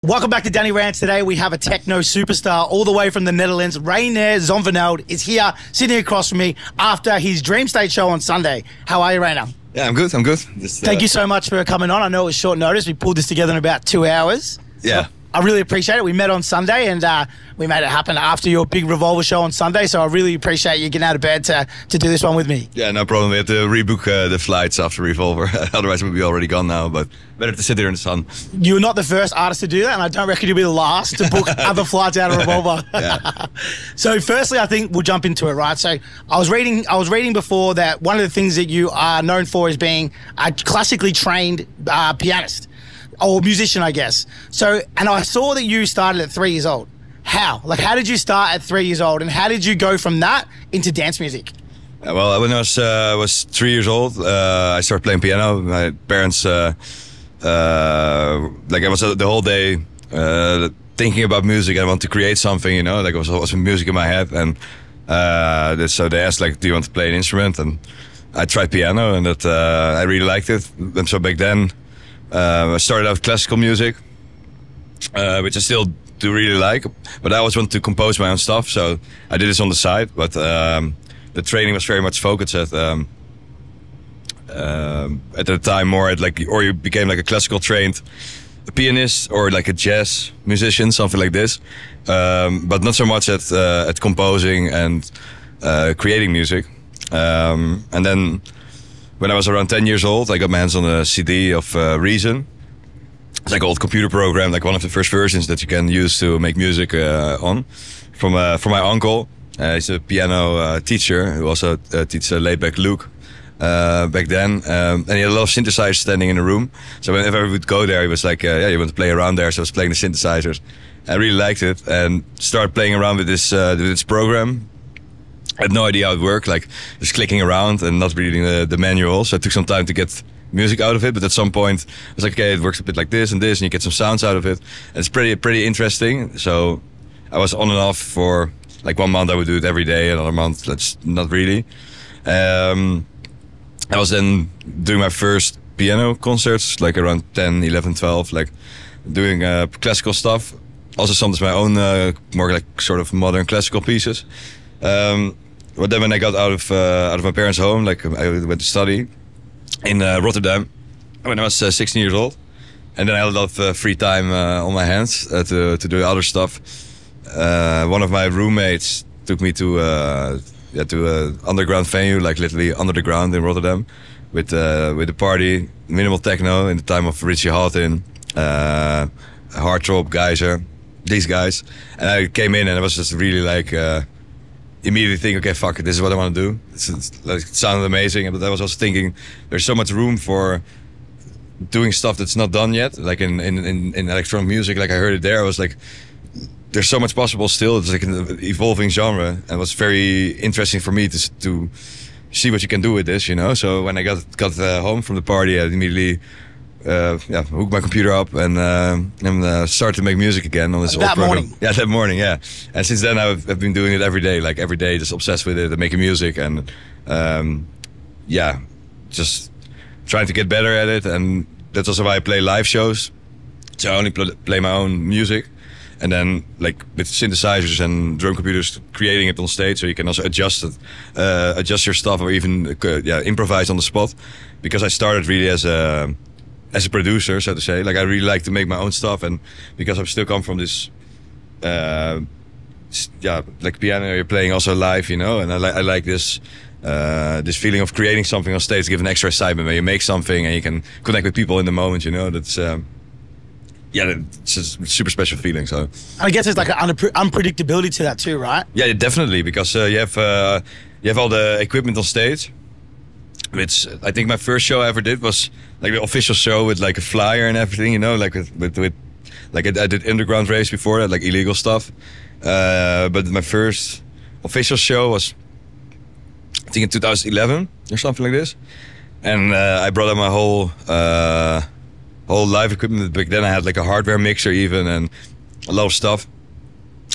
Welcome back to Danny Rants. Today we have a techno superstar all the way from the Netherlands. Reinier Zonneveld is here, sitting across from me after his Dream State show on Sunday. How are you, Reinier? Yeah, I'm good. Thank you so much for coming on. I know it was short notice. We pulled this together in about 2 hours. Yeah. So I really appreciate it. We met on Sunday and we made it happen after your big Revolver show on Sunday. So I really appreciate you getting out of bed to do this one with me. Yeah, no problem. We had to rebook the flights after Revolver. Otherwise we'd be already gone now, but better to sit here in the sun. You're not the first artist to do that, and I don't reckon you'll be the last to book other flights out of Revolver. Yeah. So firstly, I think we'll jump into it, right? So I was reading before that one of the things that you are known for is being a classically trained pianist. Or musician, I guess. So, and I saw that you started at 3 years old. How? Like, how did you start at 3 years old, and how did you go from that into dance music? Well, when I was 3 years old, I started playing piano. My parents, like, I was the whole day thinking about music. I want to create something, you know. Like, there was always music in my head, and so they asked, like, do you want to play an instrument? And I tried piano, and that I really liked it. And so back then, I started out with classical music, which I still do really like, but I always wanted to compose my own stuff, so I did this on the side. But the training was very much focused at the time more at like, or you became like a classical trained pianist or like a jazz musician, something like this, but not so much at composing and creating music. And then when I was around 10 years old, I got my hands on a CD of Reason. It's like an old computer program, like one of the first versions that you can use to make music on, from my uncle. He's a piano teacher who also teaches laid-back Luke back then. And he had a lot of synthesizers standing in the room. So whenever we would go there, he was like, yeah, you want to play around there? So I was playing the synthesizers. I really liked it and started playing around with this program. I had no idea how it worked, like just clicking around and not reading the manual. So it took some time to get music out of it. But at some point, I was like, okay, it works a bit like this and this, and you get some sounds out of it. And it's pretty interesting. So I was on and off for like 1 month. I would do it every day. Another month, that's not really. I was then doing my first piano concerts, like around 10, 11, 12, like doing classical stuff. Also sometimes my own more like sort of modern classical pieces. But then when I got out of my parents' home, like I went to study in Rotterdam when I was 16 years old, and then I had a lot of free time on my hands to do other stuff. One of my roommates took me to an underground venue, like literally under the ground in Rotterdam, with a party, minimal techno in the time of Richie Houghton, Hardthrop, Geyser, these guys, and I came in and I was just really like. Immediately think, okay, fuck it, this is what I want to do. It sounded amazing, but I was also thinking there's so much room for doing stuff that's not done yet, like in electronic music. Like I heard it there, I was like, there's so much possible still. It's like an evolving genre, and it was very interesting for me to see what you can do with this, you know. So when I got home from the party, I immediately hooked my computer up and started to make music again on this old program. Morning. Yeah, that morning, yeah. And since then I've been doing it every day, like every day, just obsessed with it and making music and just trying to get better at it. And that's also why I play live shows. So I only play my own music, and then like with synthesizers and drum computers, creating it on stage, so you can also adjust it, adjust your stuff, or even improvise on the spot. Because I started really as a producer, so to say. Like I really like to make my own stuff, and because I still come from this like piano you're playing also live, you know, and I like this this feeling of creating something on stage to give an extra excitement, where you make something and you can connect with people in the moment, you know. That's it's a super special feeling. So I guess there's like an unpredictability to that too, right? Yeah, definitely, because you have all the equipment on stage. Which I think my first show I ever did was like the official show with like a flyer and everything, you know, like with like I did underground raves before that, like illegal stuff. But my first official show was I think in 2011 or something like this, and I brought out my whole live equipment. Back then I had like a hardware mixer even and a lot of stuff.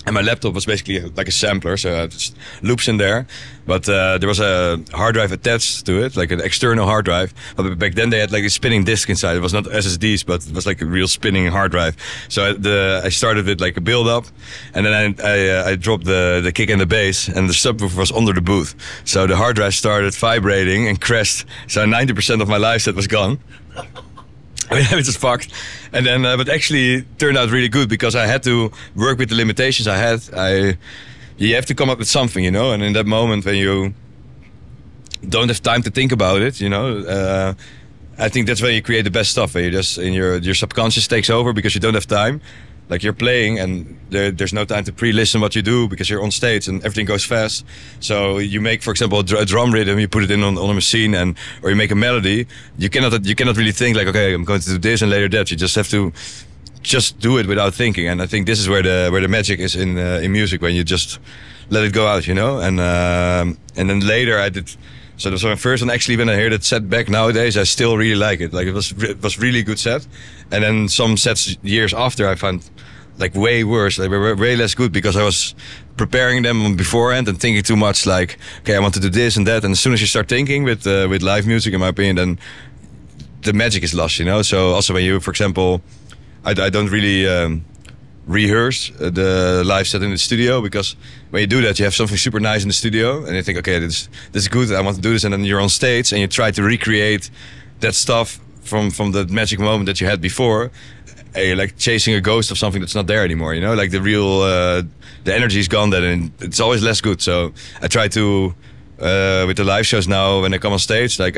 And my laptop was basically like a sampler, so I had just loops in there. But there was a hard drive attached to it, like an external hard drive. But back then they had like a spinning disk inside. It was not SSDs, but it was like a real spinning hard drive. So I started with like a build up, and then I dropped the kick and the bass, and the subwoofer was under the booth. So the hard drive started vibrating and crashed. So 90% of my live set was gone. I mean, it was fucked. And then, but actually it turned out really good because I had to work with the limitations I had. You have to come up with something, you know, and in that moment when you don't have time to think about it, you know, I think that's when you create the best stuff, where you just, your subconscious takes over because you don't have time. Like you're playing and there's no time to pre-listen what you do because you're on stage and everything goes fast. So you make, for example, a drum rhythm, you put it in on a machine, or you make a melody. You cannot really think like, okay, I'm going to do this and later that. You just have to just do it without thinking. And I think this is where the magic is in music, when you just let it go out, you know. And then later I did. So that was my first one. Actually, when I hear that set back nowadays, I still really like it. Like it was really a good set. And then some sets years after, I found like way worse. They were way less good because I was preparing them beforehand and thinking too much. Like, okay, I want to do this and that. And as soon as you start thinking with live music, in my opinion, then the magic is lost. You know. So also when you, for example, I don't really rehearse the live set in the studio, because when you do that, you have something super nice in the studio and you think, okay, this is good, I want to do this, and then you're on stage and you try to recreate that stuff from the magic moment that you had before. And you're like chasing a ghost of something that's not there anymore, you know, like the real the energy is gone then, and it's always less good. So I try to with the live shows now, when I come on stage, like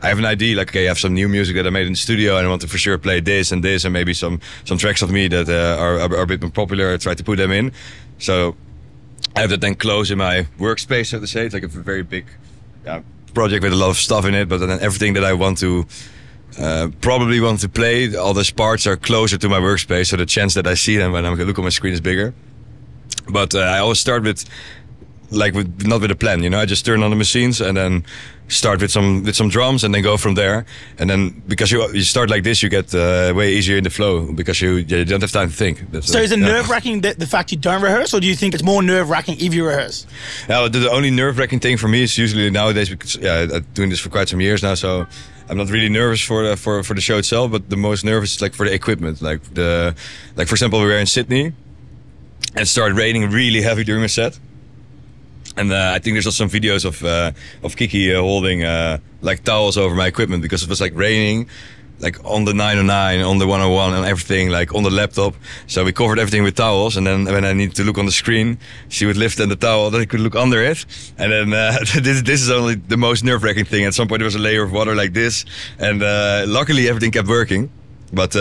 I have an idea, like, okay, I have some new music that I made in the studio and I want to for sure play this and this, and maybe some tracks of me that are a bit more popular. I try to put them in. So I have that then close in my workspace, so to say. It's like a very big project with a lot of stuff in it, but then everything that I want to probably want to play, all those parts are closer to my workspace, so the chance that I see them when I look on my screen is bigger. But I always start with not with a plan, you know. I just turn on the machines and then start with some drums and then go from there. And then because you start like this, you get way easier in the flow because you don't have time to think. So is it nerve-wracking the fact you don't rehearse, or do you think it's more nerve-wracking if you rehearse? Now, the only nerve-wracking thing for me is usually nowadays, because I'm doing this for quite some years now, so I'm not really nervous for the show itself, but the most nervous is like for the equipment. Like for example, we were in Sydney and it started raining really heavy during my set. And I think there's also some videos of Kiki holding like towels over my equipment because it was like raining, like on the 909, on the 101 and everything, like on the laptop. So we covered everything with towels, and then when I needed to look on the screen, she would lift in the towel that I could look under it. And then this is only the most nerve-wracking thing. At some point there was a layer of water like this, and luckily everything kept working. But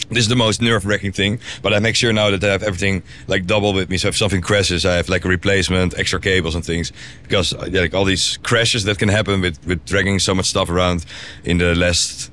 this is the most nerve-wracking thing, but I make sure now that I have everything like double with me. So if something crashes, I have like a replacement, extra cables and things, because like all these crashes that can happen with dragging so much stuff around in the last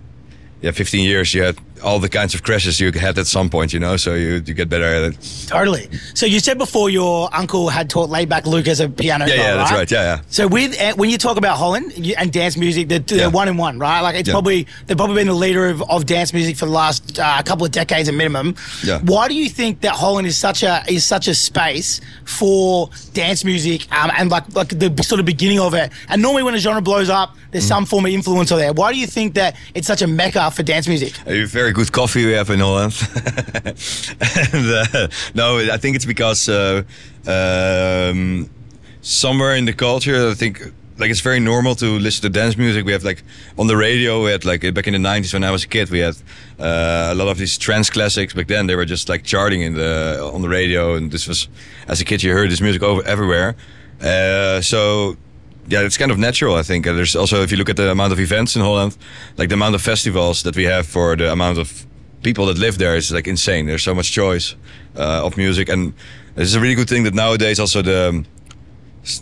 15 years, you had all the kinds of crashes you had at some point, you know, so you get better at it. Totally. So you said before your uncle had taught Laidback Luke as a piano player, yeah, that's right, yeah. So when you talk about Holland and dance music, they're one in one, right? Like they've probably been the leader of dance music for the last couple of decades at minimum. Yeah. Why do you think that Holland is such a space for dance music and like the sort of beginning of it? And normally when a genre blows up, there's some form of influencer there. Why do you think that it's such a mecca for dance music? A very good coffee we have in Holland. And, no, I think it's because somewhere in the culture, I think like it's very normal to listen to dance music. We have like on the radio, we had like back in the 90s when I was a kid, we had a lot of these trance classics. Back then they were just like charting on the radio, and this was, as a kid you heard this music everywhere. So yeah, it's kind of natural, I think. There's also, if you look at the amount of events in Holland, like the amount of festivals that we have for the amount of people that live there is like insane. There's so much choice of music, and this is a really good thing that nowadays also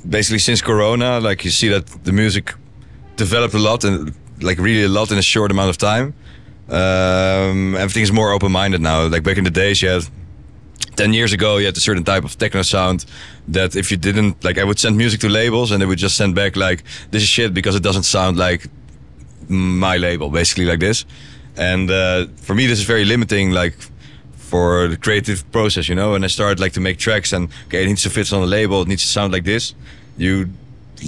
basically since Corona, like you see that the music developed a lot, and like really a lot in a short amount of time. Everything is more open-minded now. Like back in the days, you had 10 years ago, you had a certain type of techno sound that if you didn't, like I would send music to labels and they would just send back like, this is shit because it doesn't sound like my label, basically like this. And for me, this is very limiting, like for the creative process, you know. And I started like to make tracks, and okay, it needs to fit on the label, it needs to sound like this. You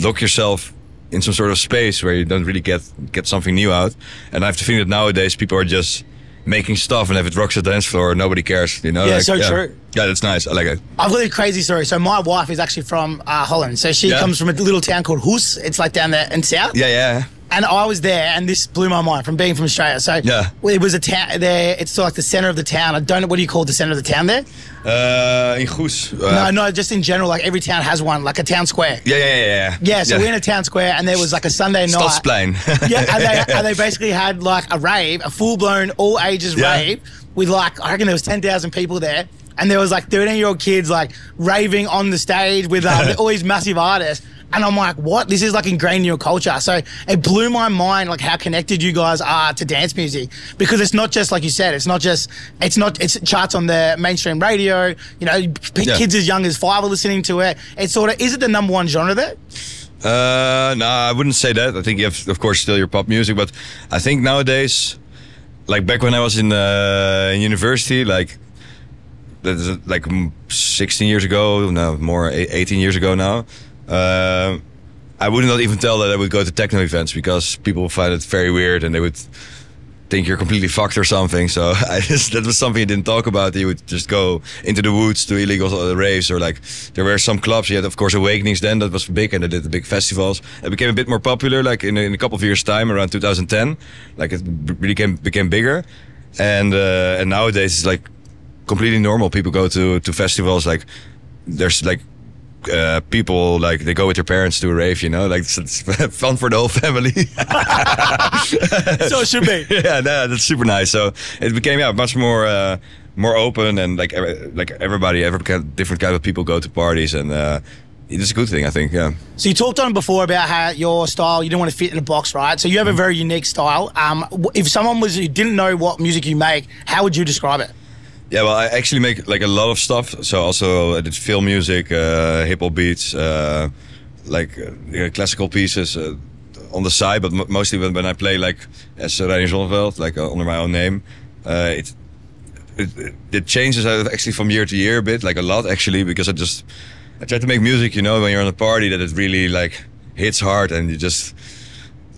lock yourself in some sort of space where you don't really get something new out. And I have to think that nowadays people are just making stuff, and if it rocks the dance floor, nobody cares, you know. Yeah, like, so true. Yeah, that's nice. I like it. I've got a crazy story. So my wife is actually from Holland. So she comes from a little town called Hoes. It's like down there in south. Yeah. And I was there, and this blew my mind from being from Australia. So it was a town there. It's sort of like the center of the town. I don't know, what do you call the center of the town there? In Goes. No, just in general. Like every town has one, like a town square. Yeah. So we're in a town square, and there was like a Sunday night. Stadsplein. and they basically had like a rave, a full-blown all ages rave with like, I reckon there was 10,000 people there. And there was like 13-year-old kids like raving on the stage with all these massive artists. And I'm like, what? This is like ingrained in your culture. So it blew my mind, like how connected you guys are to dance music, because it's not just like you said. It's charts on the mainstream radio. You know, kids as young as 5 are listening to it. It's sort of, is it the #1 genre there? No, I wouldn't say that. I think you have, of course, still your pop music, but I think nowadays, like back when I was in university, like 16 years ago, no, more 18 years ago now. I would not even tell that I would go to techno events, because people find it very weird and they would think you're completely fucked or something. So that was something you didn't talk about. You would just go into the woods to illegal raves, or like there were some clubs. You had, of course, Awakenings then, that was big, and they did the big festivals. It became a bit more popular, like in a couple of years' time, around 2010. Like it really became bigger, and nowadays it's like completely normal. People go to festivals. Like there's like people, like they go with their parents to a rave, you know, like it's fun for the whole family. So it should be. Yeah, that's super nice. So it became much more open, and like everybody, different kind of people go to parties, and it's a good thing, I think. Yeah. So you talked on before about how your style, you didn't want to fit in a box, right? So you have a very unique style. If someone who didn't know what music you make, how would you describe it? Yeah, well, I actually make like a lot of stuff. So also I did film music, hip hop beats, classical pieces on the side. But mostly when I play like as Reinier Zonneveld, like under my own name, it changes actually from year to year a bit, like a lot actually, because I try to make music, you know, when you're on a party, that it really like hits hard, and you just.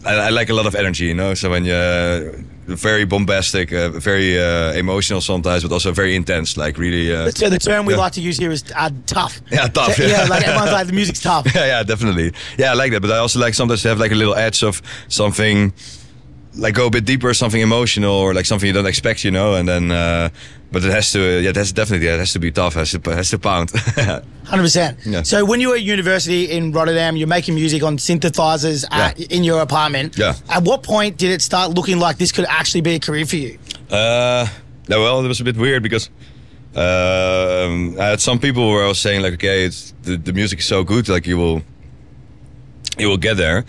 I like a lot of energy, you know. So when you're very bombastic, very emotional sometimes, but also very intense, like really. So the term we like to use here is tough. Yeah, tough. So, yeah, like everyone's like the music's tough. Yeah, definitely. Yeah, I like that, but I also like sometimes to have like a little edge of something, like go a bit deeper, something emotional, or like something you don't expect, you know. And then, but it has to, it has to be tough. It has to pound. 100%. Yeah. So when you were at university in Rotterdam, you're making music on synthesizers in your apartment. Yeah. At what point did it start looking like this could actually be a career for you? Well, it was a bit weird, because I had some people where I was saying like, okay, the music is so good, like you will get there.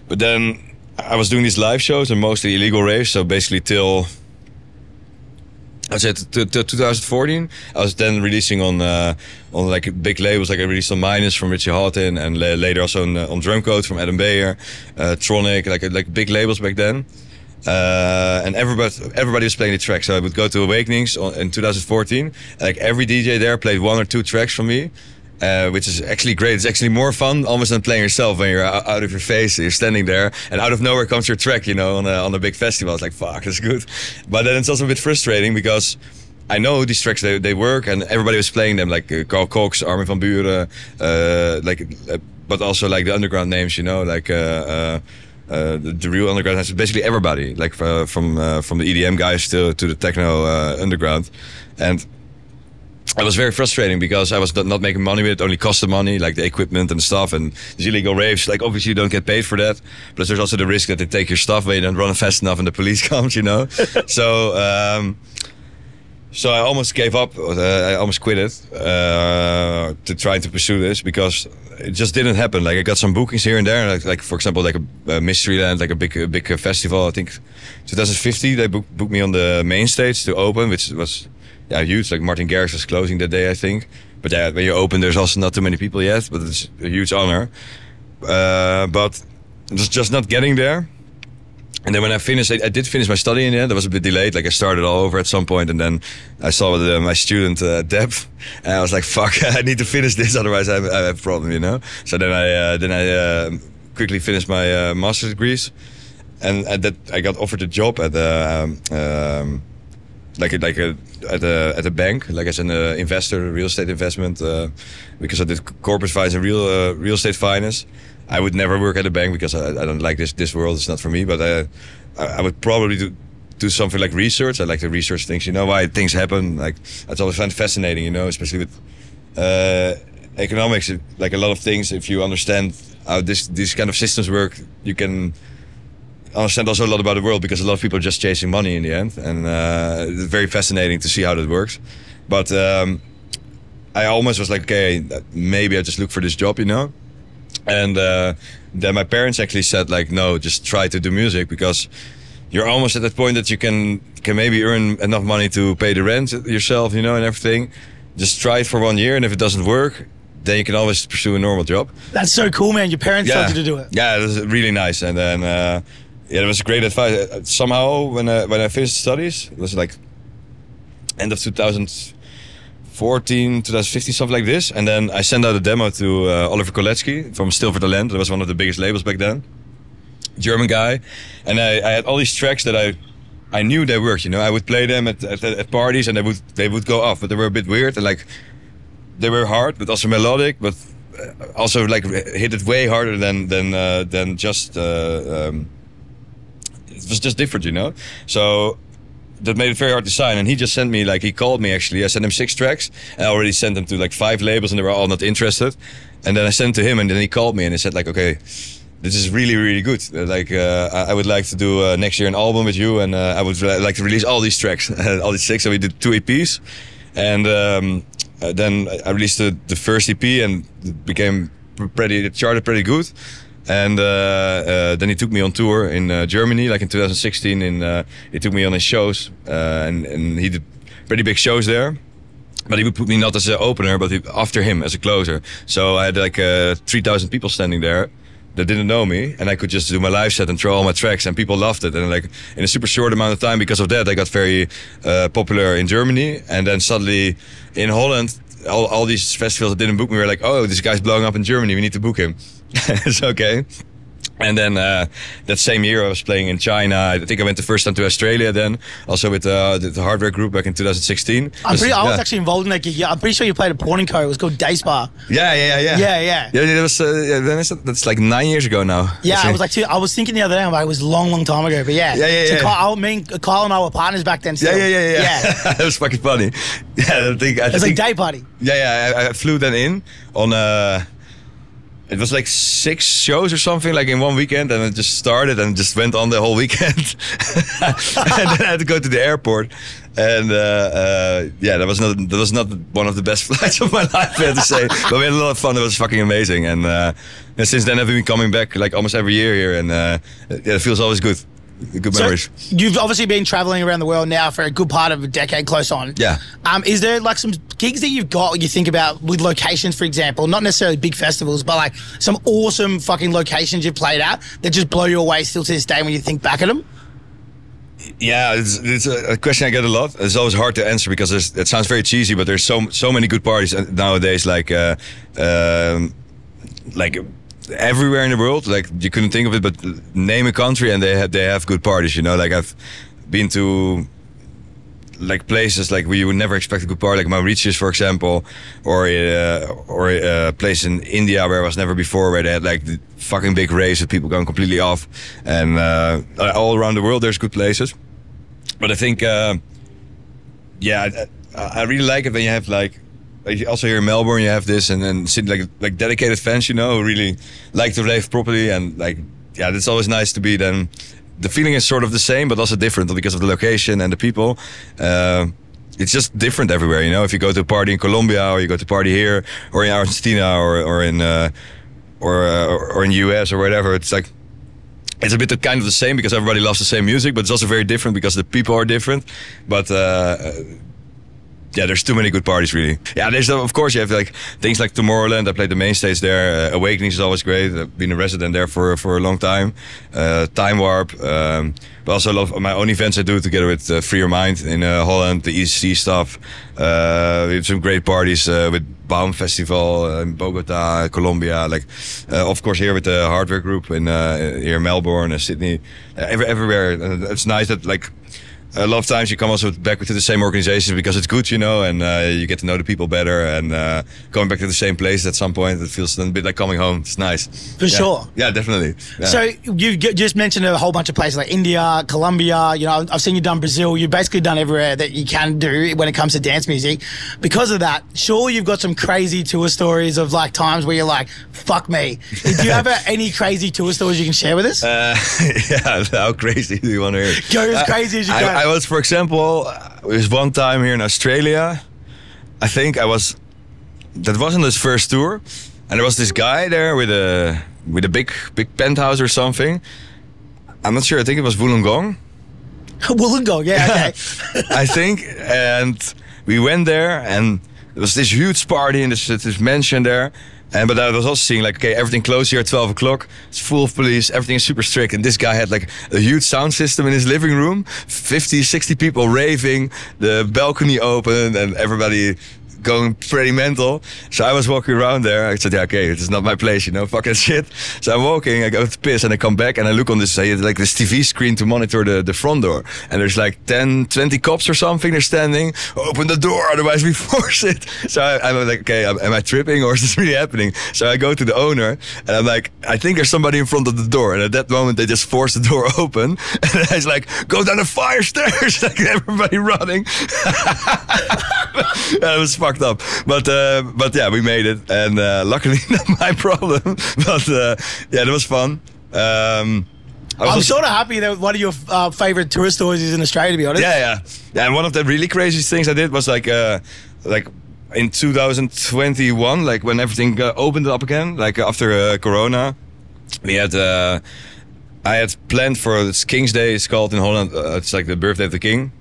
But then I was doing these live shows, and mostly illegal raves. So basically till 2014, I was then releasing on like big labels. Like I released on Minus from Richie Houghton, and later also on Drumcode from Adam Beyer, Tronic, like big labels back then. And everybody was playing the tracks. So I would go to Awakenings in 2014. Like every DJ there played 1 or 2 tracks from me. Which is actually great. It's actually more fun almost than playing yourself, when you're out of your face, you're standing there, and out of nowhere comes your track, you know, on a big festival. It's like, fuck, that's good. But then it's also a bit frustrating, because I know these tracks, they work, and everybody was playing them, like Carl Cox, Armin van Buuren, but also like the underground names, you know, like the real underground has basically everybody, like from the EDM guys to the techno underground. And it was very frustrating, because I was not making money with it. Only cost the money, like the equipment and stuff, and these illegal raves. Like obviously you don't get paid for that, but there's also the risk that they take your stuff when you don't run fast enough and the police comes, you know. So I almost gave up. I almost quit it to try to pursue this, because it just didn't happen. Like I got some bookings here and there, like for example, like a Mysteryland, like a big festival. I think 2015 they booked me on the main stage to open, which was. Yeah, huge. Like Martin Garrix was closing that day, I think. But yeah, when you open, there's also not too many people yet. But it's a huge honor. But just not getting there. And then when I finished, I did finish my study in the end. I was a bit delayed. Like I started all over at some point, and then I saw my student debt, and I was like, "Fuck, I need to finish this, otherwise I have a problem," you know. So then I quickly finished my master's degrees, and at that I got offered a job at at a bank, like as an investor, real estate investment, because I did corporate finance and real estate finance. I would never work at a bank because I don't like this world. It's not for me. But I would probably do something like research. I like to research things. You know, why things happen. Like I always find fascinating. You know, especially with economics. Like a lot of things, if you understand how these kind of systems work, you can understand also a lot about the world, because a lot of people are just chasing money in the end, and it's very fascinating to see how that works. But I almost was like, okay, maybe I just look for this job, you know. And then my parents actually said, like, no, just try to do music, because you're almost at that point that you can maybe earn enough money to pay the rent yourself, you know, and everything. Just try it for 1 year, and if it doesn't work, then you can always pursue a normal job. That's so cool, man. Your parents told you to do it. Yeah, it was really nice. And then it was great advice. Somehow when I finished studies, it was like end of 2014, 2015, something like this. And then I sent out a demo to Oliver Kolecki from Still for the Land. That was one of the biggest labels back then. German guy. And I had all these tracks that I knew they worked, you know. I would play them at parties, and they would go off, but they were a bit weird, and like they were hard, but also melodic, but also like hit it way harder than just it was just different, you know. So that made it very hard to sign. And he just sent me, like, he called me actually. I sent him 6 tracks, and I already sent them to like 5 labels, and they were all not interested. And then I sent to him, and then he called me and he said, like, okay, this is really, really good. Like, I would like to do next year an album with you, and I would like to release all these tracks, all these 6. So we did 2 EPs, and then I released the first EP, and it charted pretty good. And then he took me on tour in Germany, like in 2016. He took me on his shows, and he did pretty big shows there. But he would put me not as an opener, but after him as a closer. So I had like 3,000 people standing there that didn't know me, and I could just do my live set and throw all my tracks, and people loved it. And like in a super short amount of time, because of that, I got very popular in Germany. And then suddenly in Holland, all these festivals that didn't book me were like, oh, this guy's blowing up in Germany, we need to book him. It's okay. And then that same year I was playing in China. I think I went the first time to Australia then, also with the Hardware Group back in 2016. I was actually involved in that gig. Yeah, I'm pretty sure you played a Porn & Co. It was called Day Spa. Yeah, that's like 9 years ago now. Yeah, I was thinking the other day, it was a long time ago, but yeah. So Kyle and I were partners back then still. Yeah. That was fucking funny. Yeah, I think it was like day party. I flew then in on it was like 6 shows or something, like in one weekend, and it just started and just went on the whole weekend. And then I had to go to the airport, and that was not one of the best flights of my life, I have to say. But we had a lot of fun. It was fucking amazing, and since then I've been coming back like almost every year here, and it feels always good. Good memories. So you've obviously been traveling around the world now for a good part of a decade, close on. Yeah. Is there like some gigs that you've got you think about with locations, for example, not necessarily big festivals, but like some awesome fucking locations you've played at that just blow you away still to this day when you think back at them? Yeah, it's a question I get a lot. It's always hard to answer because it sounds very cheesy, but there's so many good parties nowadays, like everywhere in the world. Like you couldn't think of it, but name a country and they have good parties, you know. Like I've been to like places like where you would never expect a good party, like Mauritius, for example, or a place in India where I was never before, where they had like the fucking big raves with people going completely off. And all around the world there's good places, but I think I really like it when you have like also here in Melbourne you have this, and then like dedicated fans, you know, who really like to rave properly, and like it's always nice to be then. The feeling is sort of the same, but also different because of the location and the people. It's just different everywhere, you know. If you go to a party in Colombia, or you go to a party here, or in Argentina, or in US or whatever, it's like it's a bit kind of the same because everybody loves the same music, but it's also very different because the people are different. But yeah, there's too many good parties, really. Yeah, there's of course you have like things like Tomorrowland. I played the main stage there. Awakenings is always great. I've been a resident there for a long time. Time Warp. But also a lot of my own events I do together with Free Your Mind in Holland, the ESC stuff. We have some great parties with Baum Festival in Bogota, Colombia. Like, of course, here with the Hardware Group in here in Melbourne, Sydney, everywhere. It's nice that like. A lot of times you come also back to the same organizations because it's good, you know, and you get to know the people better. And going back to the same place at some point, it feels a bit like coming home. It's nice. For sure. Yeah, definitely. Yeah. So you just mentioned a whole bunch of places like India, Colombia. You know, I've seen you done Brazil. You've basically done everywhere that you can do when it comes to dance music. Because of that, sure, you've got some crazy tour stories of like times where you're like, fuck me. Do you have any crazy tour stories you can share with us? Yeah, how crazy do you want to hear? Go as crazy as you can. I was, for example, it was one time here in Australia. I think that wasn't his first tour, and there was this guy there with a big penthouse or something. I'm not sure. I think it was Wollongong. Wollongong, yeah, okay. I think, and we went there, and there was this huge party in this mansion there. But I was also seeing like, okay, everything closed here at 12 o'clock. It's full of police. Everything is super strict. And this guy had like a huge sound system in his living room. 50, 60 people raving. The balcony open and everybody going pretty mental. So I was walking around there. I said, yeah, okay, this is not my place, you know, fucking shit. So I'm walking, I go to piss, and I come back and I look on this, like this TV screen to monitor the front door. And there's like 10, 20 cops or something. They're standing, open the door, otherwise we force it. So I'm like, okay, am I tripping or is this really happening? So I go to the owner and I'm like, I think there's somebody in front of the door. And at that moment, they just force the door open. And I was like, go down the fire stairs, like everybody running. That was fucked up, but yeah, we made it, and luckily not my problem. But yeah, that was fun. I'm sort of happy that one of your favorite tourist stories is in Australia, to be honest. Yeah. And one of the really crazy things I did was like in 2021, like when everything opened up again, like after Corona, we had. I had planned for this King's Day. It's called in Holland. It's like the birthday of the king,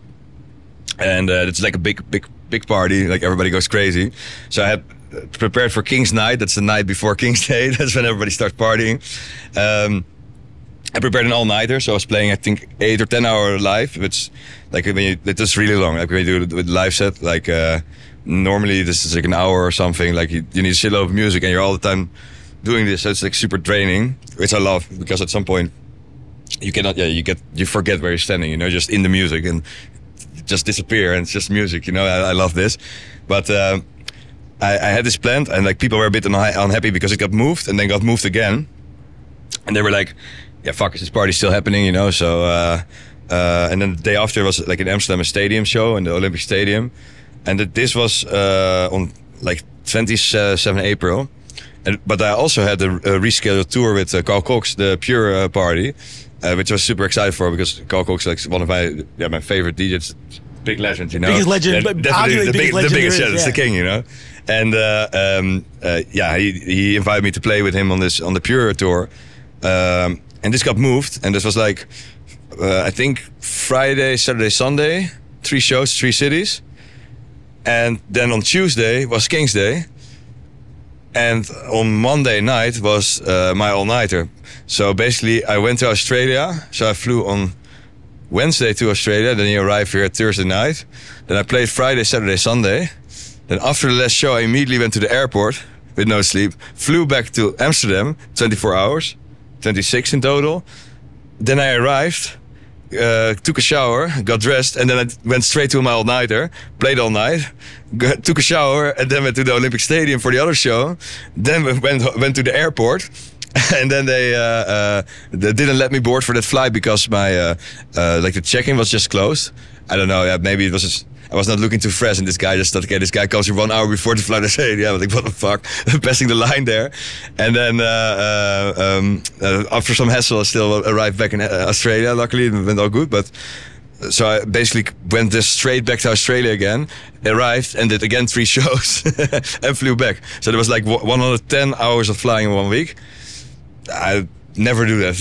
and it's like a big party, like everybody goes crazy. So I had prepared for King's Night. That's the night before King's Day. That's when everybody starts partying. I prepared an all-nighter, so I was playing I think 8 or 10 hour live. It's like it was really long. Like when you do it with live set, like normally this is like an hour or something. Like you need a shitload of music, and you're all the time doing this. So it's like super draining, which I love because at some point you cannot. Yeah, you forget where you're standing. You know, just in the music and. Just disappear and it's just music, you know. I love this, but I had this planned and like people were a bit unhappy because it got moved and then got moved again, and they were like, yeah, fuck, is this party still happening, you know? So and then the day after was like in Amsterdam a stadium show in the Olympic Stadium, and this was on like 27 April, but I also had a rescheduled tour with Carl Cox, the Pure party. Which I was super excited for because Carl Cox is like one of my favorite DJs, big legend, you know. Biggest legend, but definitely the biggest legend biggest, it's the king, you know. And yeah, he invited me to play with him on the Pure tour, and this got moved, and this was like I think Friday, Saturday, Sunday, 3 shows, 3 cities, and then on Tuesday was King's Day. And on Monday night was my all-nighter. So basically, I went to Australia. So I flew on Wednesday to Australia. Then he arrived here Thursday night. Then I played Friday, Saturday, Sunday. Then after the last show, I immediately went to the airport with no sleep. Flew back to Amsterdam, 24 hours, 26 in total. Then I arrived, took a shower, got dressed, and then I went straight to my all-nighter, played all night, took a shower, and then went to the Olympic Stadium for the other show. Then we went to the airport, and then they didn't let me board for that flight because my like the check-in was just closed. I don't know, yeah, maybe it was just, I was not looking too fresh, and this guy just thought, okay, this guy comes here 1 hour before the flight. I said, yeah, like, what the fuck? Passing the line there. And then after some hassle, I still arrived back in Australia. Luckily, it went all good. But so I basically went just straight back to Australia again, arrived, and did again 3 shows, and flew back. So there was like 110 hours of flying in 1 week. Never do that.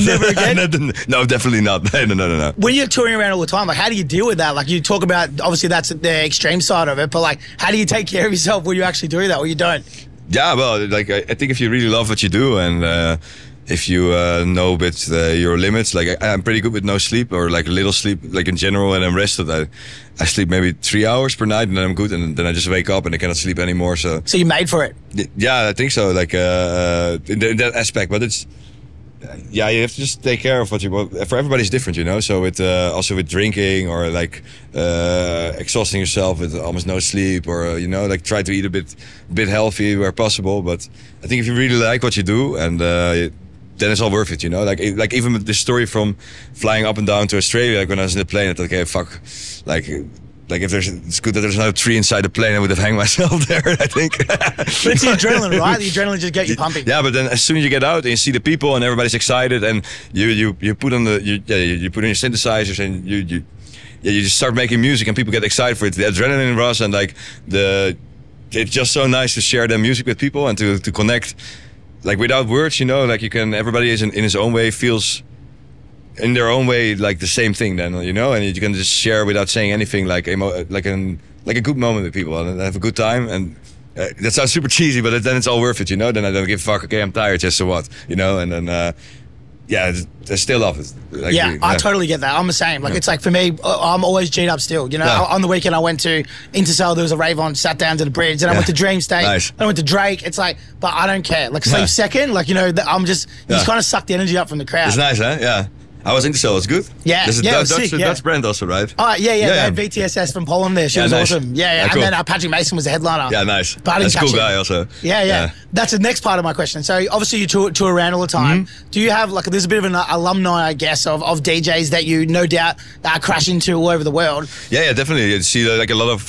Never again? No, definitely not. No. When you're touring around all the time, like, how do you deal with that? Like, you talk about, obviously that's the extreme side of it, but like, how do you take care of yourself when you actually do that or you don't? Yeah, well, like I think if you really love what you do and if you know a bit your limits, like I'm pretty good with no sleep or like a little sleep, like in general, and I'm rested. I sleep maybe 3 hours per night, and then I'm good, and then I just wake up and I cannot sleep anymore. So you're made for it. Yeah, I think so. Like in that aspect, but it's. Yeah, you have to just take care of what you want. For everybody's different, you know. So with also with drinking or like exhausting yourself with almost no sleep, or you know, like try to eat a bit healthy where possible. But I think if you really like what you do, and then it's all worth it, you know. Like even with this story from flying up and down to Australia, like when I was in the plane, I thought, okay, fuck, like if it's good that there's no tree inside the plane, I would have hanged myself there, I think. But it's the adrenaline, right? The adrenaline just gets you pumping. Yeah, but then as soon as you get out and you see the people and everybody's excited, and you put on you put on your synthesizers and you just start making music and people get excited for it. The adrenaline rush and like it's just so nice to share the music with people and to connect, like without words, you know. Like everybody is in his own way feels. In their own way, like the same thing, then, you know, and you can just share without saying anything, like a good moment with people and have a good time. And that sounds super cheesy, but then it's all worth it, you know. Then I don't give a fuck. Okay, I'm tired. Just so what, you know. And then yeah, I still love it. Like, yeah, I totally get that. I'm the same. Like, it's like for me, I'm always G'd up still. You know, on the weekend I went to Intercell, there was a rave on, sat down to the bridge, and I went to Dream State, nice. I went to Drake. It's like, but I don't care. Like, sleep second, like, you know, I'm just, you just kind of suck the energy up from the crowd. It's nice, huh? Yeah. I was Intercell, it's good. Yeah, There's a Dutch brand also, right? Oh, yeah. They had VTSS from Holland there. She was nice. awesome. Yeah. Cool. And then Patrick Mason was the headliner. Yeah, nice. But That's a cool guy also. Yeah. That's the next part of my question. So obviously you tour around all the time. Mm-hmm. Do you have, like, there's a bit of an alumni, I guess, of DJs that you no doubt crash into all over the world? Yeah, definitely. You see like a lot of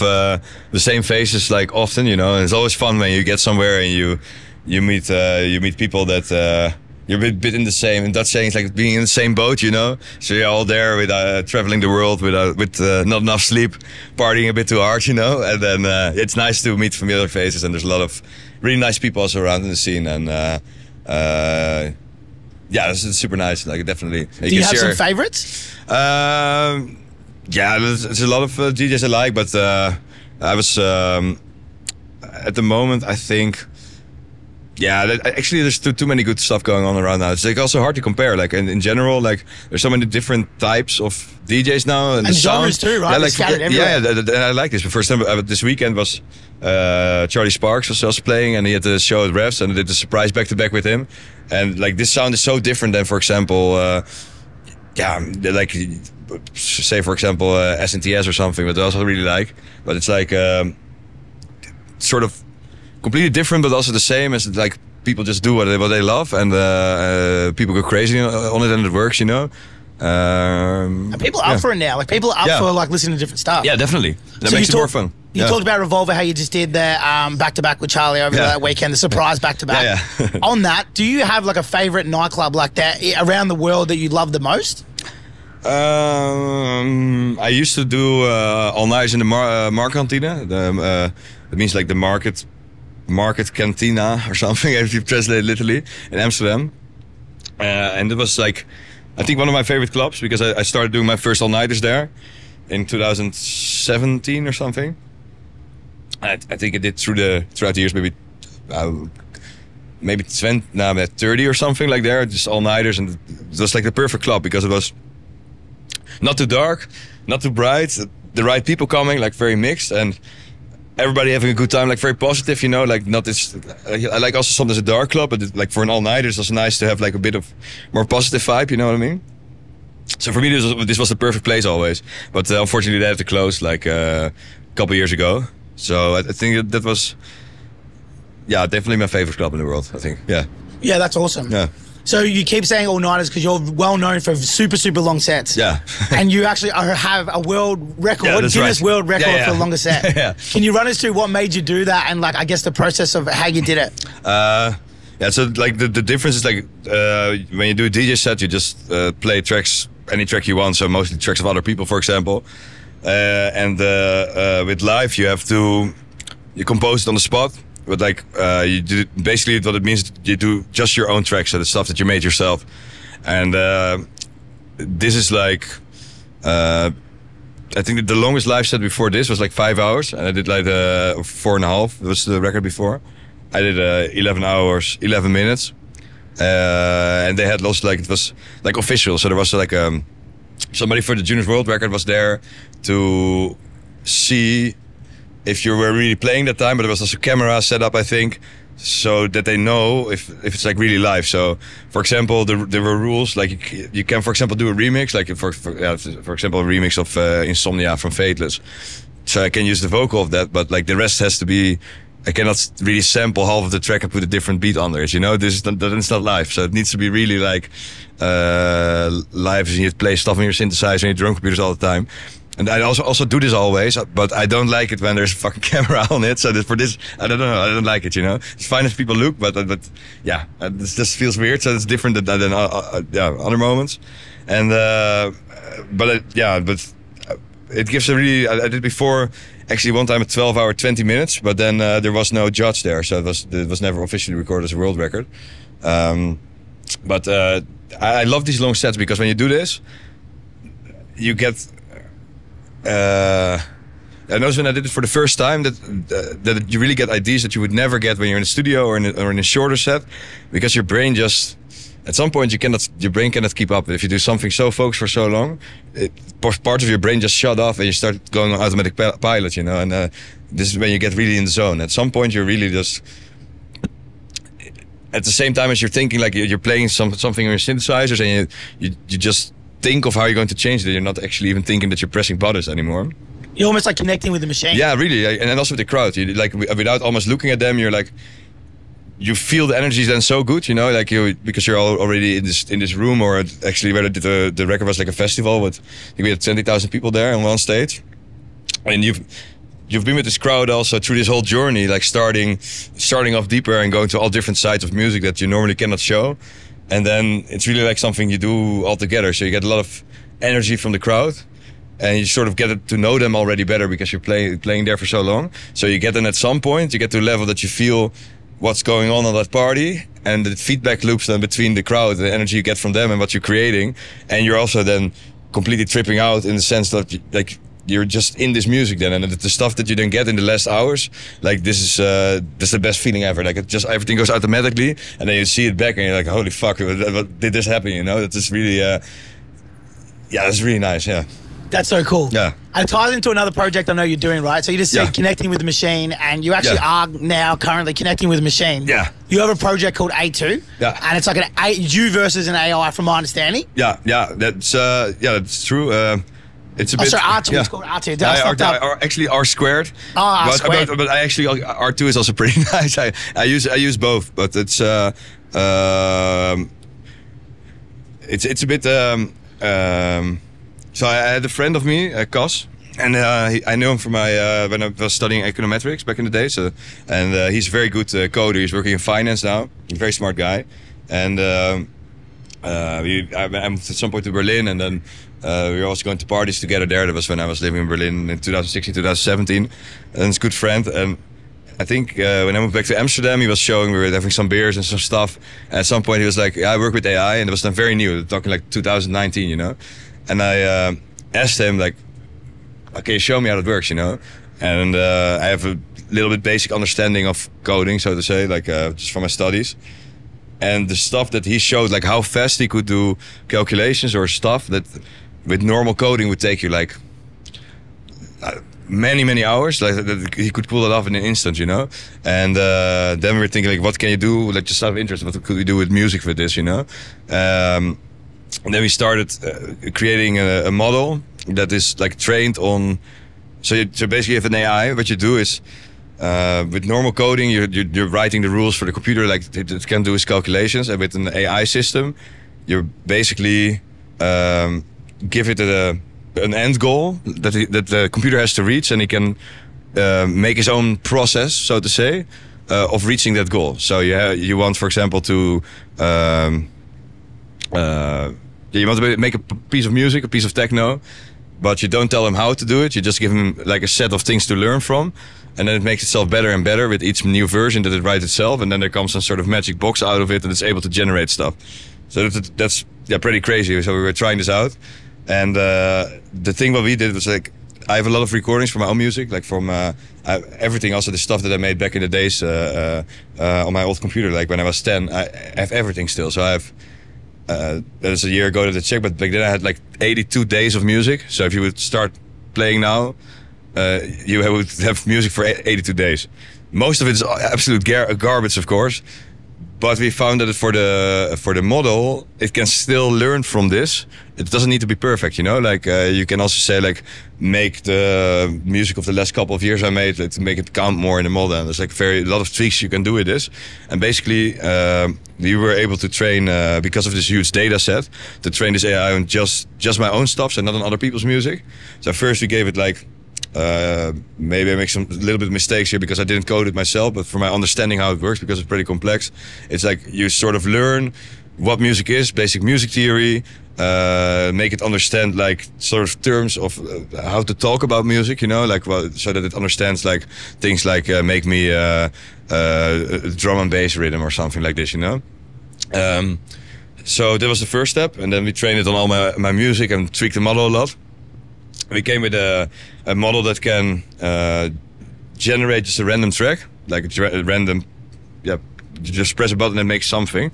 the same faces, like, often, you know. And it's always fun when you get somewhere and you meet people that you're a bit in the same, in Dutch saying, it's like being in the same boat, you know. So you're all there with traveling the world with not enough sleep, partying a bit too hard, you know. And then it's nice to meet familiar faces, and there's a lot of really nice people also around in the scene. And yeah, it's super nice. Like, definitely. Do you have some favorites? Yeah, there's a lot of DJs I like, but I was at the moment, I think. Yeah, actually, there's too many good stuff going on around now. It's like also hard to compare. Like in general, like there's so many different types of DJs now, and the genres too, right? Yeah, like scattered everywhere. I like this. The first time this weekend was Charlie Sparks was also playing, and he had the show at Revs, and I did the surprise back to back with him. And like this sound is so different than, for example, like say for example SNTS or something, but I also really like. But it's like sort of. Completely different, but also the same, as like people just do what they love, and people go crazy on it, and it works, you know. And people are up for it now. Like, people are up for like listening to different stuff. Yeah, definitely. That makes it more fun. You talked about Revolver, how you just did the back to back with Charlie over that weekend, the surprise back to back. Yeah. On that, do you have like a favorite nightclub like that around the world that you love the most? I used to do all nights in the Marktkantine. It means like the market cantina or something, if you translate it literally, in Amsterdam. And it was like, I think one of my favorite clubs, because I started doing my first all-nighters there in 2017 or something. I think I did throughout the years maybe 30 or something like there, just all-nighters, and it was like the perfect club because it was not too dark, not too bright, the right people coming, like very mixed, and everybody having a good time, like very positive, you know, like not this. I like also sometimes a dark club, but like for an all-nighter, it's also nice to have like a bit of more positive vibe, you know what I mean? So for me, this was the perfect place always. But unfortunately, they had to close like a couple years ago. So I think that was, definitely my favorite club in the world, I think. Yeah. Yeah, that's awesome. Yeah. So you keep saying all-nighters because you're well known for super, super long sets. Yeah. And you actually have a world record, Guinness World Record for the longest set. Yeah. Can you run us through what made you do that, and like, I guess the process of how you did it? So like the difference is like when you do a DJ set, you just play tracks, any track you want. So mostly tracks of other people, for example. And with live, you compose it on the spot. but like you do basically what it means. You do just your own tracks, so the stuff that you made yourself, and this is like. I think that the longest live set before this was like 5 hours, and I did like 4.5. That was the record before. I did 11 hours, 11 minutes, and they had also like it was like official. So there was like somebody for the Juniors World Record was there to see if you were really playing that time, but there was also camera set up, I think, so that they know if it's like really live. So, for example, there were rules like you can, for example, do a remix, like for example, a remix of Insomnia from Fateless. So I can use the vocal of that, but like the rest has to be. I cannot really sample half of the track and put a different beat under it. You know, it's not live, so it needs to be really like live. And you play stuff on your synthesizer and your drum computers all the time. And I also do this always, but I don't like it when there's a fucking camera on it. So for this, I don't know, I don't like it. You know, it's fine if people look, but yeah, this just feels weird. So it's different than other moments. And but it gives a really. I did before. Actually, one time a 12-hour, 20 minutes, but then there was no judge there, so it was never officially recorded as a world record. But I love these long sets because when you do this, you get. I noticed when I did it for the first time that you really get ideas that you would never get when you're in a studio or in a shorter set, because your brain just. At some point, your brain cannot keep up. If you do something so focused for so long, parts of your brain just shut off and you start going on automatic pilot, you know. And this is when you get really in the zone. At some point, you're really just. At the same time as you're thinking, like you're playing something on your synthesizers, and you just think of how you're going to change it. You're not actually even thinking that you're pressing buttons anymore. You're almost like connecting with the machine. Yeah, really, and then also with the crowd. You like without almost looking at them, you're like. You feel the energy then so good, you know, like because you're already in this room, or actually where the record was like a festival with, I think we had 20,000 people there on one stage, and you've been with this crowd also through this whole journey, like starting off deeper and going to all different sides of music that you normally cannot show, and then it's really like something you do all together. So you get a lot of energy from the crowd, and you sort of get to know them already better because you're playing there for so long. So you get then at some point you get to a level that you feel. What's going on that party, and the feedback loops then between the crowd, the energy you get from them and what you're creating, and you're also then completely tripping out in the sense that you're just in this music then, and the stuff that you then get in the last hours, like this is the best feeling ever. Like it just everything goes automatically, and then you see it back and you're like, holy fuck, what did this happen? You know, that is really that's really nice. Yeah. That's so cool. Yeah. And it ties into another project I know you're doing, right? So you just said connecting with the machine, and you actually are now currently connecting with the machine. Yeah. You have a project called A2. Yeah. And it's like you versus an AI, from my understanding. Yeah, that's true. It's a bit. Sorry, R2. It's called R2. Actually, R squared. R squared. But I actually R2 is also pretty nice. I use both, but it's a bit. So I had a friend of me, Cas, and I knew him from when I was studying econometrics back in the day. So, and he's a very good coder. He's working in finance now. He's a very smart guy. And I moved at some point to Berlin, and then we were also going to parties together there. That was when I was living in Berlin in 2016, 2017. And he's a good friend. And I think when I moved back to Amsterdam, he was showing, we were having some beers and some stuff. And at some point he was like, I work with AI, and it was then very new, talking like 2019, you know. And I asked him, like, okay, show me how it works, you know. And I have a little bit basic understanding of coding, so to say, like just from my studies. And the stuff that he showed, like how fast he could do calculations or stuff that with normal coding would take you like many hours. Like that he could pull it off in an instant, you know. And then we were thinking, like, what can you do? Like, just out of interest, what could we do with music with this, you know? And then we started creating a model that is like trained on. So basically, if an AI, what you do is with normal coding, you're writing the rules for the computer, like it can do its calculations. And with an AI system, you're basically give it an end goal that the computer has to reach, and he can make his own process, so to say, of reaching that goal. So you want, for example, to you want to make a piece of music, a piece of techno, but you don't tell him how to do it. You just give him like a set of things to learn from, and then it makes itself better and better with each new version that it writes itself, and then there comes some sort of magic box out of it and it's able to generate stuff. So that's pretty crazy. So we were trying this out, and the thing what we did was like, I have a lot of recordings from my own music, like from everything, also the stuff that I made back in the days on my old computer, like when I was 10. I have everything still. So I have, that is a year ago that I checked, but back then I had like 82 days of music. So if you would start playing now, you would have music for 82 days. Most of it is absolute garbage, of course. But we found that for the model, it can still learn from this. It doesn't need to be perfect, you know. Like you can also say like, make the music of the last couple of years I made, to make it count more in the model. And there's like a lot of tweaks you can do with this. And basically, we were able to train because of this huge data set to train this AI on just my own stuff, so not on other people's music. So first we gave it like. Maybe I make some little bit of mistakes here because I didn't code it myself, but for my understanding how it works, because it's pretty complex, it's like you sort of learn what music is, basic music theory, make it understand like sort of terms of how to talk about music, you know, like so that it understands like things like make me a drum and bass rhythm or something like this, you know. So that was the first step, and then we trained it on all my music and tweaked the model a lot. We came with a model that can generate just a random track, like a random, you just press a button and make something.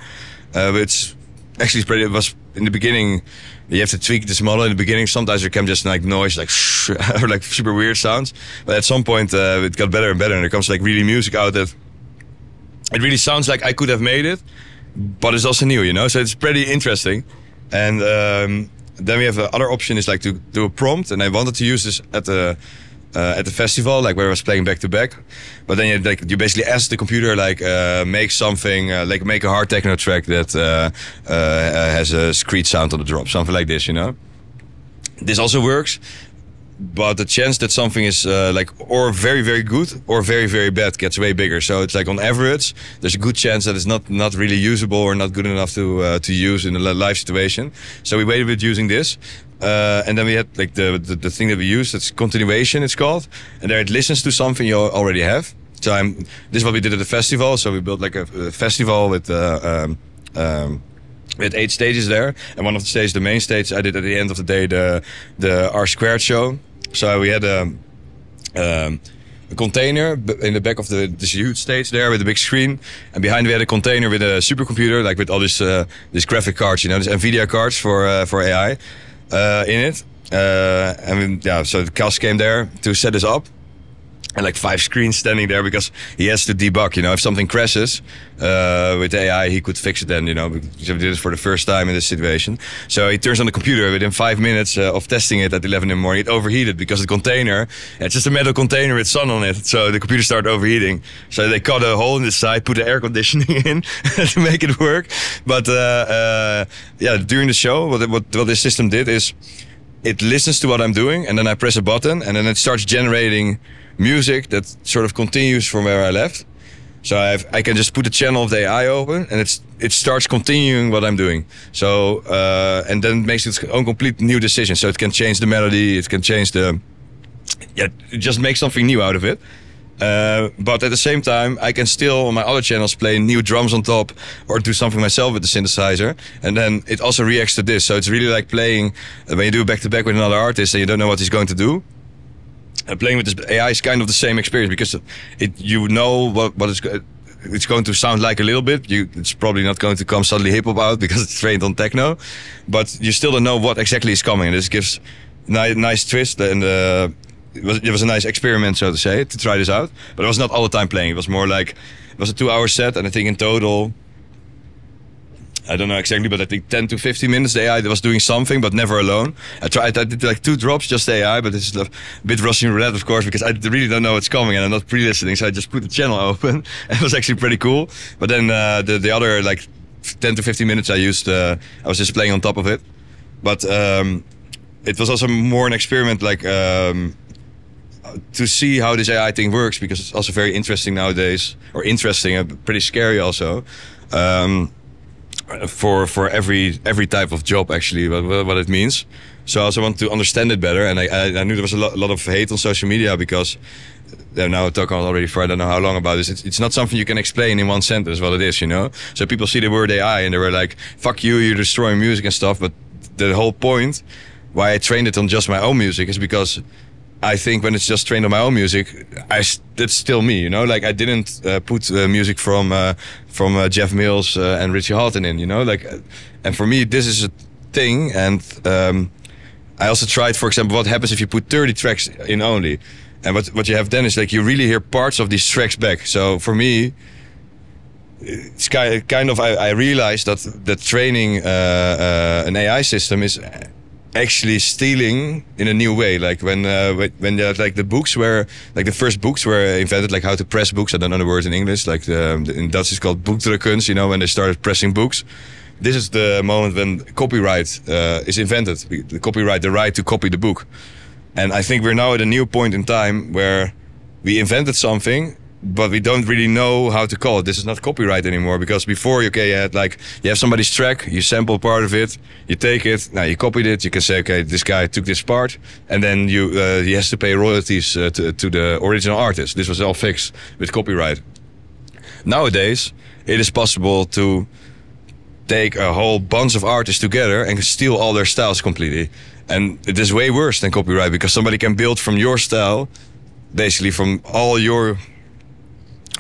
It's actually pretty. It was in the beginning. You have to tweak this model in the beginning. Sometimes there can just like noise, like or like super weird sounds. But at some point, it got better and better, and there comes like really music out that it really sounds like I could have made it, but it's also new, you know. So it's pretty interesting, and. Then we have the other option is like to do a prompt, and I wanted to use this at the festival, like where I was playing back to back. But then you basically ask the computer like make something like make a hard techno track that has a screech sound on the drop, something like this, you know. This also works, but the chance that something is like or very very good or very very bad gets way bigger. So it's like on average, there's a good chance that it's not really usable or not good enough to use in a live situation. So we waited with using this, and then we had like the thing that we used. It's continuation, it's called, and there it listens to something you already have. So this is what we did at the festival. So we built like a festival with 8 stages there, and one of the stages, the main stage, I did at the end of the day the R squared show. So we had a container in the back of this huge stage there with a big screen, and behind we had a container with a supercomputer, like with all these graphic cards, you know, these NVIDIA cards for AI in it. So the cast came there to set this up. And like 5 screens standing there because he has to debug, you know, if something crashes with AI, he could fix it then, you know, because we did this for the first time in this situation. So he turns on the computer within 5 minutes of testing it at 11 in the morning. It overheated because the container, it's just a metal container with sun on it. So the computer started overheating. So they cut a hole in the side, put the air conditioning in to make it work. But during the show, what this system did is it listens to what I'm doing, and then I press a button, and then it starts generating music that sort of continues from where I left. So I can just put the channel of the AI open, and it starts continuing what I'm doing. So and then it makes its own complete new decision. So it can change the melody, it can change it just make something new out of it. But at the same time, I can still on my other channels play new drums on top or do something myself with the synthesizer, and then it also reacts to this. So it's really like playing when you do back to back with another artist and you don't know what he's going to do. Playing with this AI is kind of the same experience because you know what it's going to sound like a little bit. It's probably not going to come suddenly hip hop out because it's trained on techno, but you still don't know what exactly is coming. And this gives nice twist, and it was a nice experiment, so to say, to try this out. But it was not all the time playing. It was more like it was a 2-hour set, and I think in total, I don't know exactly, but I think 10 to 15 minutes the AI was doing something, but never alone. I did like 2 drops, just the AI, but it's a bit Russian roulette, of course, because I really don't know what's coming and I'm not pre-listening, so I just put the channel open. It was actually pretty cool. But then the other like 10 to 15 minutes I was just playing on top of it. But it was also more an experiment, like to see how this AI thing works, because it's also very interesting nowadays, or interesting and pretty scary also. for every type of job actually what it means. So I also want to understand it better, and I knew there was a lot of hate on social media because now I'm talking already for I don't know how long about this. It's not something you can explain in one sentence what it is, you know. So people see the word AI and they were like, "Fuck you, you're destroying music and stuff." But the whole point why I trained it on just my own music is because I think when it's just trained on my own music, that's still me, you know. Like I didn't put music from Jeff Mills and Richie Hawtin in, you know. Like, and for me, this is a thing. And I also tried, for example, what happens if you put 30 tracks in only, and what you have then is like you really hear parts of these tracks back. So for me, it's kind of I realized that training an AI system is actually stealing in a new way. Like when like the books were like the first books were invented, like how to press books. I don't know the word in English. Like in Dutch it's called boekdrukkens. You know, when they started pressing books. This is the moment when copyright is invented. The copyright, the right to copy the book. And I think we're now at a new point in time where we invented something, but we don't really know how to call it. This is not copyright anymore, because before, okay, you have somebody's track, you sample part of it, you take it, now you copied it, you can say, okay, this guy took this part, and then he has to pay royalties to the original artist. This was all fixed with copyright. Nowadays, it is possible to take a whole bunch of artists together and steal all their styles completely. And it is way worse than copyright, because somebody can build from your style, basically from all your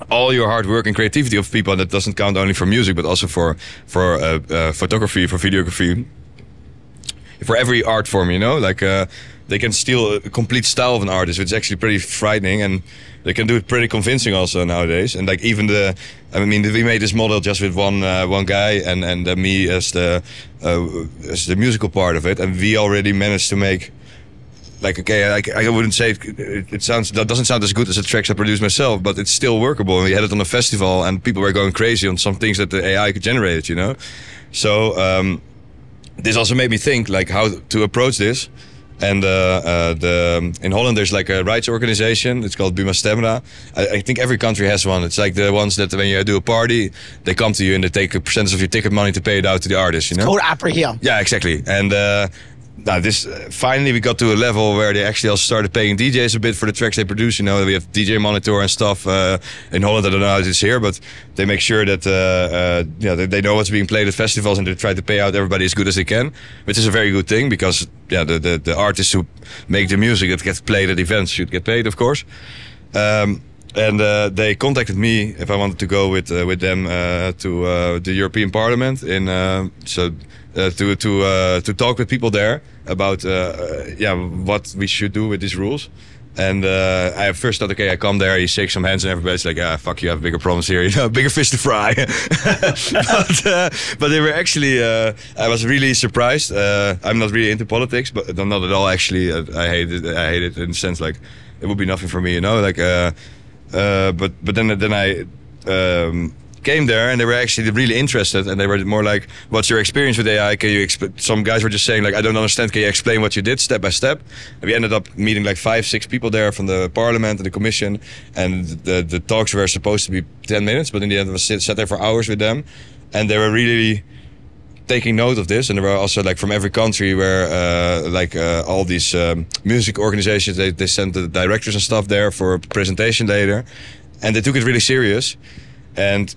hard work and creativity of people. And that doesn't count only for music, but also for photography, for videography, for every art form, you know. Like they can steal a complete style of an artist, which is actually pretty frightening, and they can do it pretty convincing also nowadays. And like even we made this model just with one guy and me as the musical part of it, and we already managed to make, like, okay, I wouldn't say that doesn't sound as good as the tracks I produced myself, but it's still workable. And we had it on a festival, and people were going crazy on some things that the AI could generate, you know. So this also made me think like how to approach this. And in Holland there's like a rights organization. It's called Buma Stemra. I think every country has one. It's like the ones that when you do a party, they come to you and they take a percentage of your ticket money to pay it out to the artist. You know. It's called APRA here. Yeah, exactly. And now this finally we got to a level where they actually also started paying DJs a bit for the tracks they produce. You know, we have DJ monitor and stuff in Holland. I don't know how it is here, but they make sure that they know what's being played at festivals, and they try to pay out everybody as good as they can, which is a very good thing, because the artists who make the music that gets played at events should get paid, of course. And they contacted me if I wanted to go with them to the European Parliament to talk with people there about what we should do with these rules. And I first thought, okay, I come there, you shake some hands, and everybody's like, fuck you, have bigger problems here, you know, bigger fish to fry. but they were actually, I was really surprised. I'm not really into politics, but not at all actually. I hate it in the sense like it would be nothing for me, you know, like. But then I came there, and they were actually really interested, and they were more like, what's your experience with AI? Can you some guys were just saying like, I don't understand, can you explain what you did step by step? And we ended up meeting like 5-6 people there from the parliament and the commission, and the talks were supposed to be 10 minutes, but in the end I was sat there for hours with them, and they were really taking note of this. And there were also like from every country where all these music organizations, they sent the directors and stuff there for a presentation later, and they took it really serious. And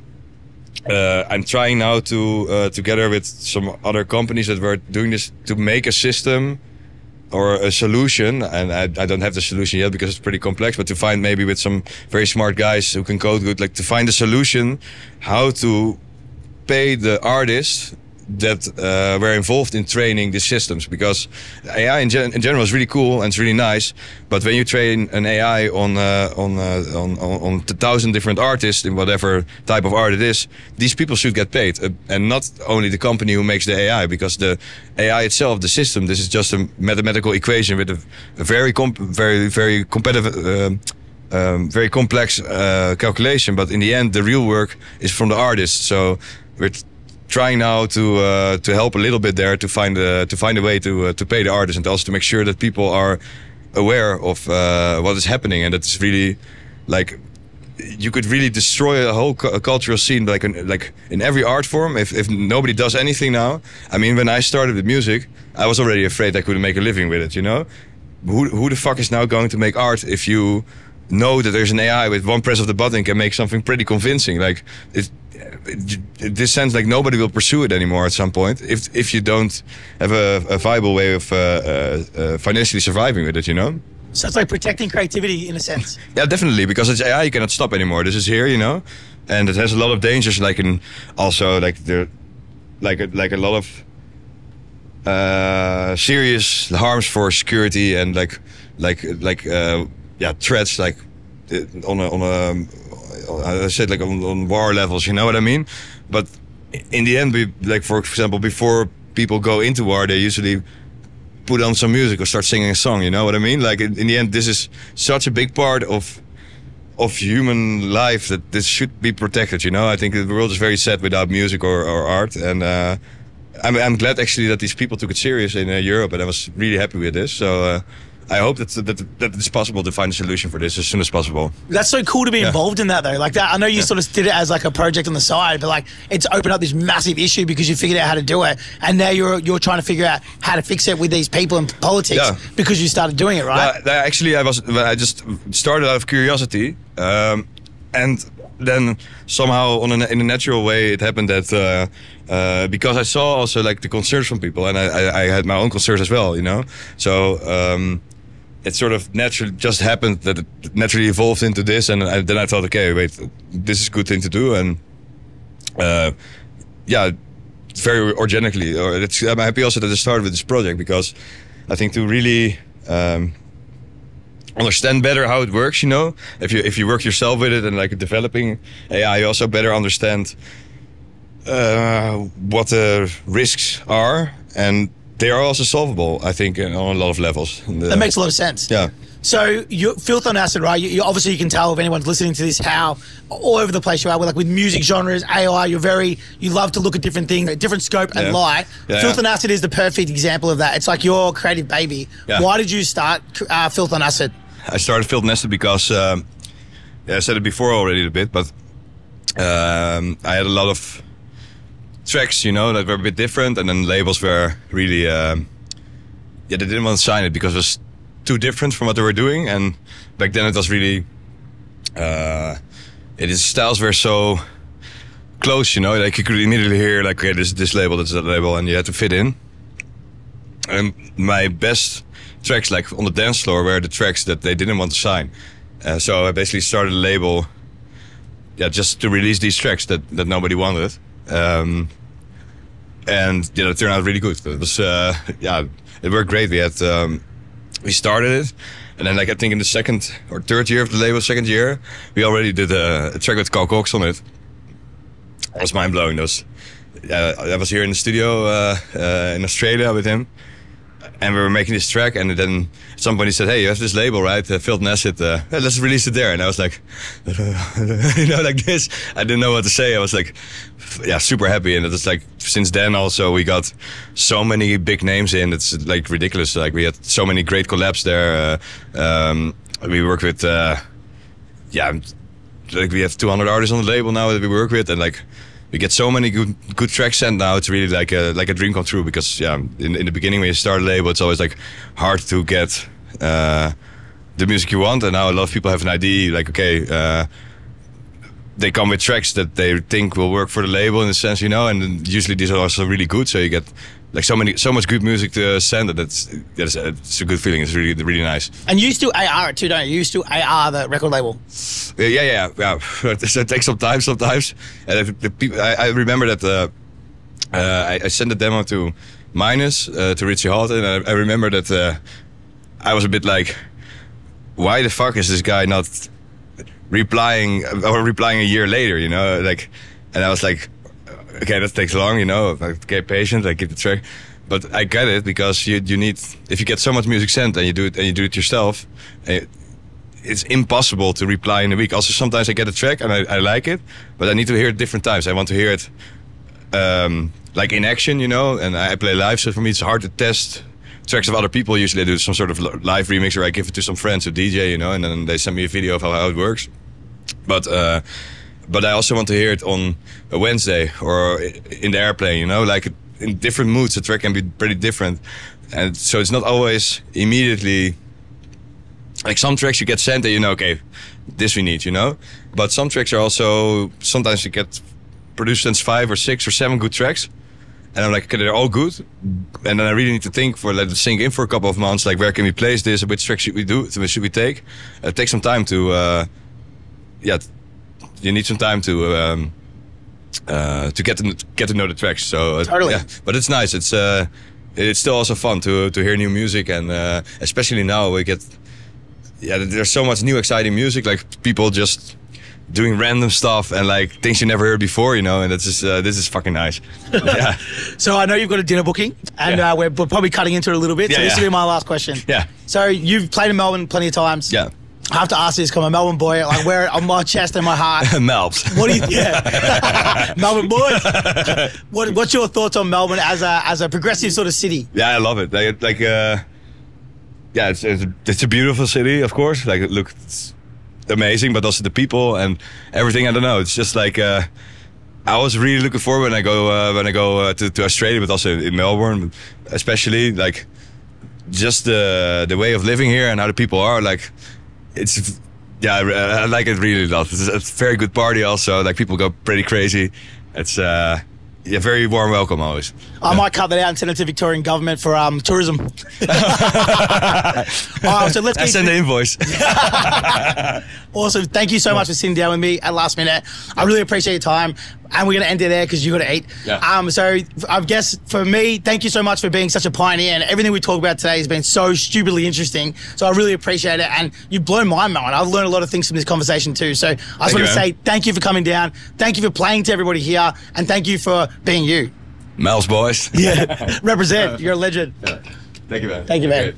I'm trying now to together with some other companies that were doing this to make a system or a solution, and I don't have the solution yet because it's pretty complex, but to find maybe with some very smart guys who can code good, like to find a solution how to pay the artists that were involved in training these systems, because AI in general is really cool and it's really nice, but when you train an AI on 1,000 different artists in whatever type of art it is, these people should get paid, and not only the company who makes the AI, because the AI itself, the system, this is just a mathematical equation with a very competitive. Very complex calculation, but in the end, the real work is from the artist. So we're trying now to help a little bit there to find a way to pay the artists, and also to make sure that people are aware of what is happening, and that's really like you could really destroy a whole cultural scene, like in every art form. If nobody does anything now, I mean, when I started with music, I was already afraid I couldn't make a living with it. You know, who the fuck is now going to make art if you know that there's an AI with one press of the button can make something pretty convincing? Like it this sense, like nobody will pursue it anymore at some point if you don't have a viable way of financially surviving with it. You know. So it's like protecting creativity in a sense. Yeah, definitely, because it's AI, you cannot stop anymore. This is here, you know, and it has a lot of dangers. Like also like a lot of serious harms for security and threats like I said, like on war levels. You know what I mean? But in the end, for example, before people go into war, they usually put on some music or start singing a song, you know what I mean? Like in the end, this is such a big part of human life that this should be protected, you know? I think the world is very sad without music or art, and I'm glad actually that these people took it serious in Europe, and I was really happy with this. So I hope that it's possible to find a solution for this as soon as possible. That's so cool to be involved in that, though. Like that, I know you sort of did it as like a project on the side, but like it's opened up this massive issue because you figured out how to do it, and now you're trying to figure out how to fix it with these people in politics because you started doing it, right? Actually, I just started out of curiosity, and then somehow in a natural way it happened that because I saw also like the concerns from people, and I had my own concerns as well, you know. So it sort of naturally just happened that it naturally evolved into this, and then I thought, okay, wait, this is a good thing to do, and very organically. I'm happy also that I started with this project, because I think to really understand better how it works, you know, if you work yourself with it and like developing AI, you also better understand what the risks are, and they are also solvable, I think, on a lot of levels. That makes a lot of sense. Yeah. So you Filth on Acid, right? You obviously you can tell if anyone's listening to this how all over the place you are. With music genres, AI. You love to look at different things, different scope and light. Filth on Acid is the perfect example of that. It's like your creative baby. Yeah. Why did you start Filth on Acid? I started Filth on Acid because I said it before already a bit, but I had a lot of tracks, you know, that were a bit different, and then labels were really they didn't want to sign it because it was too different from what they were doing. And back then it was really its styles were so close, you know, like you could immediately hear like, okay, this label, that's that label, and you had to fit in. And my best tracks, like on the dance floor, were the tracks that they didn't want to sign. So I basically started a label, just to release these tracks that nobody wanted. And it turned out really good. It was it worked great. We started it, and then like I think in the second or third year of the label, second year, we already did a track with Carl Cox on it. It was mind blowing. I was here in the studio in Australia with him, and we were making this track, and then somebody said, "Hey, you have this label, right? Filth on Acid. Let's release it there." And I was like, you know, like this. I didn't know what to say. I was like, super happy. And it was like, since then also we got so many big names in. It's like ridiculous. Like we had so many great collabs there. We work with, like we have 200 artists on the label now that we work with, and like we get so many good tracks sent now. It's really like a dream come true, because in the beginning when you start a label, it's always like hard to get the music you want, and now a lot of people have an idea, like, okay, they come with tracks that they think will work for the label in a sense, you know, and then usually these are also really good, so you get like so much good music to send that it's a good feeling. It's really, really nice. And you still AR it too, don't you? You still AR the record label. Yeah. It takes some time sometimes. And I remember that I sent a demo to Minus, to Richie Halton, and I remember that I was a bit like, why the fuck is this guy not replying a year later, you know, like, and I was like, okay, that takes long, you know, okay, patient, I keep the track, but I get it, because you need, if you get so much music sent and you do it yourself, it's impossible to reply in a week. Also, sometimes I get a track and I like it, but I need to hear it different times. I want to hear it like in action, you know, and I play live, so for me it's hard to test tracks of other people. Usually I do some sort of live remix, or I give it to some friends who DJ, you know, and then they send me a video of how it works. But I also want to hear it on a Wednesday or in the airplane, you know, like in different moods. The track can be pretty different, and so it's not always immediately. Like some tracks you get sent and you know, okay, this we need, you know. But some tracks are also, sometimes you get produced as 5 or 6 or 7 good tracks, and I'm like, okay, they're all good, and then I really need to think let it sink in for a couple of months. Like, where can we place this? Which tracks should we do? Should we take? It takes some time to, you need some time to get to know the tracks. So totally. Yeah, but it's nice. It's still also fun to hear new music, and especially now we get. Yeah, there's so much new exciting music, like people just doing random stuff and like things you never heard before, you know, and this is fucking nice. Yeah. So I know you've got a dinner booking, and we're probably cutting into it a little bit, so this will be my last question. Yeah. So you've played in Melbourne plenty of times. Yeah. I have to ask this, because I'm a Melbourne boy, like wear it on my chest and my heart. Melbs. What do you, Melbourne boys. What's your thoughts on Melbourne as a progressive sort of city? Yeah, I love it. Yeah, it's a beautiful city, of course. Like, it looks amazing, but also the people and everything. I don't know. It's just like I was really looking forward when I go to Australia, but also in Melbourne, especially like just the way of living here and how the people are. Like, it's I like it really a lot. It's a very good party. Also, like people go pretty crazy. It's very warm welcome always. I might cut that out and send it to Victorian government for tourism. All right, so let's send the invoice. Awesome. Thank you so much for sitting down with me at last minute. I really appreciate your time. And we're going to end it there because you got to eat. Yeah. So I guess for me, thank you so much for being such a pioneer. And everything we talked about today has been so stupidly interesting. So I really appreciate it. And you've blown my mind. I've learned a lot of things from this conversation too. So I just want to say thank you for coming down. Thank you for playing to everybody here. And thank you for being you. Mel's boys. Yeah. Represent. You're a legend. Yeah. Thank you, man. Thank you, man. Great.